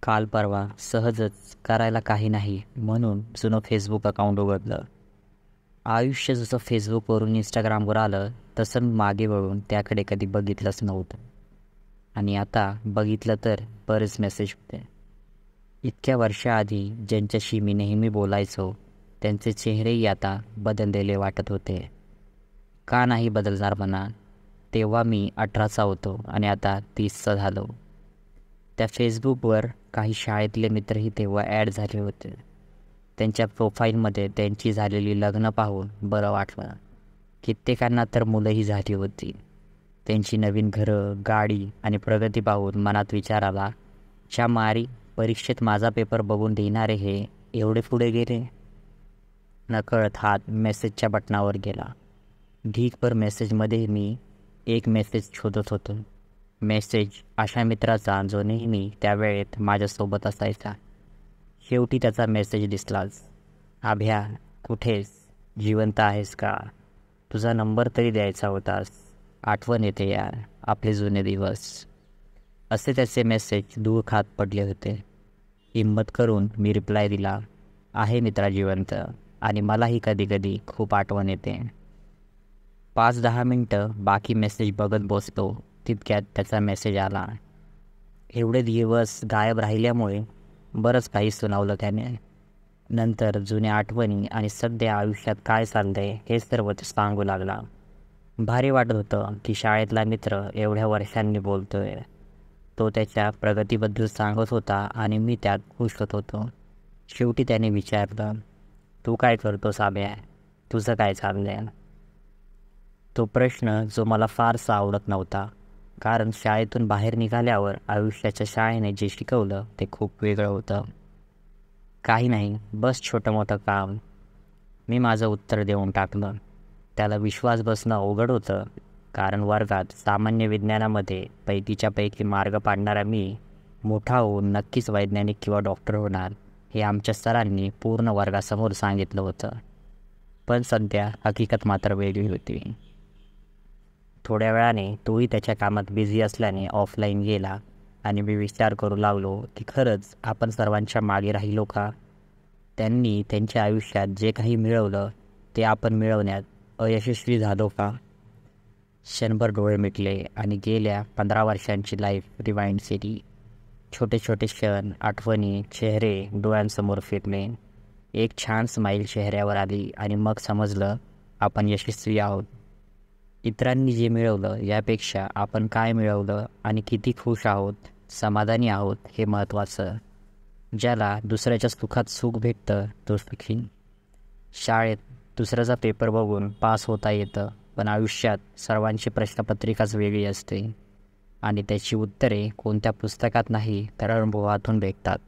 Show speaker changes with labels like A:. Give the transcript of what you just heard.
A: काल परवा सहजच करायला काही नाही म्हणून जुनं फेसबुक अकाउंट उघडलं. आयुष्य जसं फेसबुकवरून इंस्टाग्रामवर आलं तसं मी मागे वळून त्याकडे कधी बघितलंच नव्हतं. आणि आता बघितलं तर बरेच मेसेज होते. इतक्या वर्षाआधी ज्यांच्याशी मी नेहमी बोलायचो त्यांचे चेहरेही आता बदललेले वाटत होते. का नाही बदलणार म्हणा? तेव्हा मी 18चा होतो आणि आता 30चा झालो. त्या फेसबुकवर काही शाळेतले मित्रही तेव्हा ॲड झाले होते. त्यांच्या प्रोफाईलमध्ये त्यांची झालेली लग्न पाहून बरं वाटलं. कित्येकांना तर मुलंही झाली होती. त्यांची नवीन घरं, गाडी आणि प्रगती पाहून मनात विचार आला, च्या मारी परीक्षेत माझा पेपर बघून लिहिणारे हे एवढे पुढे गेले. नकळत हात मेसेजच्या बटनावर गेला. ढीगभर मेसेजमध्ये मी एक मेसेज शोधत होतो. मेसेज अशा मित्राचा जो नेहमी त्या वेळेत माझ्यासोबत असायचा. शेवटी त्याचा मेसेज दिसलाच. आभ्या, कुठेस? जिवंत आहेस का? तुझा नंबर तरी द्यायचा होतास. आठवण येते यार आपले जुने दिवस. असे त्याचे मेसेज धूळ खात पडले होते. हिंमत करून मी रिप्लाय दिला, आहे मित्रा जिवंत आणि मलाही कधी कधी खूप आठवण येते. 5-10 मिनटं बाकी मेसेज बघत बसतो. तितक्यात त्याचा मेसेज आला. एवढे दिवस गायब राहिल्यामुळे बरंच काही सुनावलं त्याने. नंतर जुन्या आठवणी आणि सध्या आयुष्यात काय चाललंय हे सर्व ते सांगू लागला. भारी वाटत होतं की शाळेतला मित्र एवढ्या वर्षांनी बोलतोय. तो त्याच्या प्रगतीबद्दल सांगत होता आणि मी त्यात खुश होत होतो. शेवटी त्याने विचारलं, तू काय करतोस आभ्या? तुझं काय चाललंय? तो प्रश्न जो मला फारसा आवडत नव्हता, कारण शाळेतून बाहेर निघाल्यावर आयुष्याच्या शाळेने जे शिकवलं ते खूप वेगळं होतं. काही नाही, बस छोटं मोठं काम. मी माझं उत्तर देऊन टाकलं. त्याला विश्वास बसणं अवघड होतं, कारण वर्गात सामान्य विज्ञानामध्ये पैकीच्या पैकी मार्ग पाडणारा मी मोठा होऊन नक्कीच वैज्ञानिक किंवा डॉक्टर होणार हे आमच्या सरांनी पूर्ण वर्गासमोर सांगितलं होतं. पण सध्या हकीकत मात्र वेगळी होती. थोड्या वेळाने तोही त्याच्या कामात बिझी असल्याने ऑफलाईन गेला आणि मी विचार करू लागलो की खरंच आपण सर्वांच्या मागे राहिलो का? त्यांनी त्यांच्या आयुष्यात जे काही मिळवलं ते आपण मिळवण्यात अयशस्वी झालो का? क्षणभर डोळे मिटले आणि गेल्या 15 वर्षांची लाईफ रिवाइंड केली. छोटे छोटे क्षण, आठवणी, चेहरे डोळ्यांसमोर फिरले. एक छान स्माईल चेहऱ्यावर आली आणि मग समजलं आपण यशस्वी आहोत. इतरांनी जे मिळवलं यापेक्षा आपण काय मिळवलं आणि किती खुश आहोत, समाधानी आहोत हे महत्त्वाचं. ज्याला दुसऱ्याच्या सुखात सुख भेटतं तो सुखी. शाळेत दुसऱ्याचा पेपर बघून पास होता येतं, पण आयुष्यात सर्वांची प्रश्नपत्रिकाच वेगळी असते आणि त्याची उत्तरे कोणत्या पुस्तकात नाही तर अनुभवातून भेटतात.